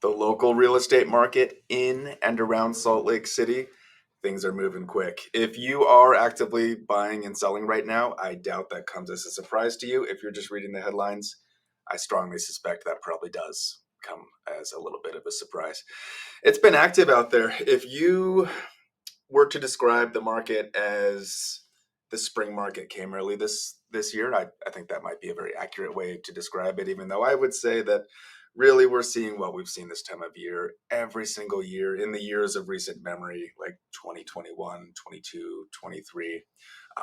The local real estate market in and around Salt Lake City, things are moving quick. If you are actively buying and selling right now, I doubt that comes as a surprise to you. If you're just reading the headlines, I strongly suspect that probably does come as a little bit of a surprise. It's been active out there. If you were to describe the market as the spring market came early this year, I think that might be a very accurate way to describe it, even though I would say that really we're seeing what we've seen this time of year every single year in the years of recent memory, like 2021, 22, 23,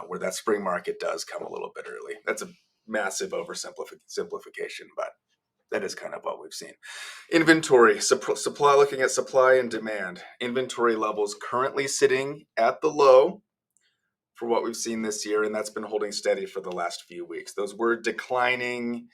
where that spring market does come a little bit early. That's a massive oversimplification, but that is kind of what we've seen. Inventory, supply, looking at supply and demand. Inventory levels currently sitting at the low for what we've seen this year, and that's been holding steady for the last few weeks. Those were declining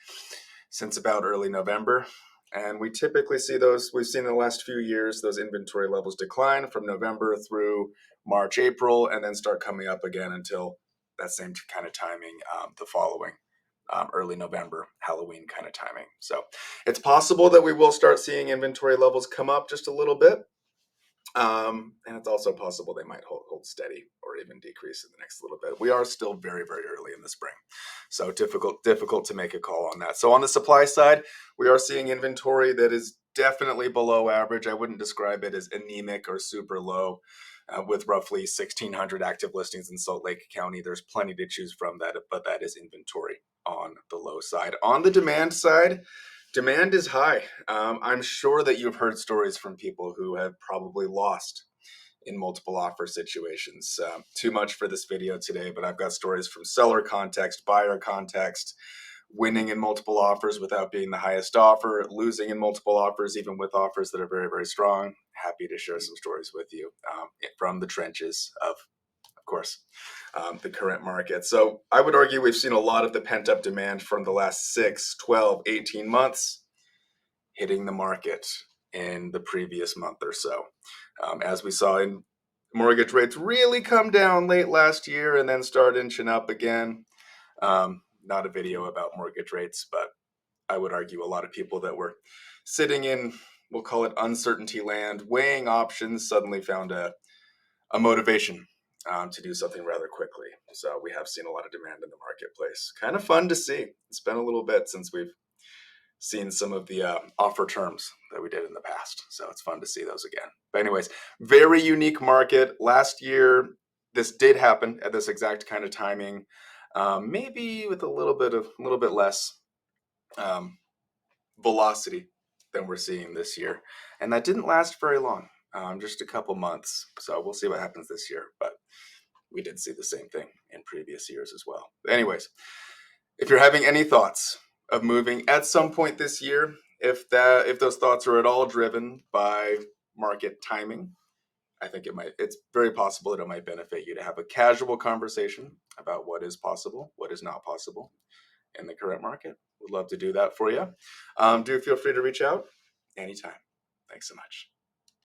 since about early November. And we typically see those, we've seen in the last few years, those inventory levels decline from November through March, April, and then start coming up again until that same kind of timing the following early November, Halloween kind of timing. So it's possible that we will start seeing inventory levels come up just a little bit. And it's also possible they might hold steady or even decrease in the next little bit. We are still very, very early in the spring, so difficult to make a call on that. So on the supply side, we are seeing inventory that is definitely below average. I wouldn't describe it as anemic or super low. With roughly 1,600 active listings in Salt Lake County, there's plenty to choose from, but that is inventory on the low side. On the demand side, demand is high. I'm sure that you've heard stories from people who have probably lost in multiple offer situations. Too much for this video today, but I've got stories from seller context, buyer context, winning in multiple offers without being the highest offer, losing in multiple offers, even with offers that are very, very strong. Happy to share some stories with you from the trenches of course, the current market. So I would argue we've seen a lot of the pent-up demand from the last 6, 12, 18 months hitting the market in the previous month or so. As we saw in mortgage rates really come down late last year and then start inching up again. Not a video about mortgage rates, but I would argue a lot of people that were sitting in, we'll call it uncertainty land, weighing options, suddenly found a motivation to do something rather quickly. So we have seen a lot of demand in the marketplace. Kind of fun to see. It's been a little bit since we've seen some of the offer terms that we did in the past. So it's fun to see those again. But anyways, very unique market. Last year, this did happen at this exact kind of timing, maybe with a little bit less velocity than we're seeing this year. And that didn't last very long. Just a couple months. So we'll see what happens this year. But we did see the same thing in previous years as well. But anyways, if you're having any thoughts of moving at some point this year, if those thoughts are at all driven by market timing, I think it's very possible that it might benefit you to have a casual conversation about what is possible, what is not possible in the current market. Would love to do that for you. Do feel free to reach out anytime. Thanks so much.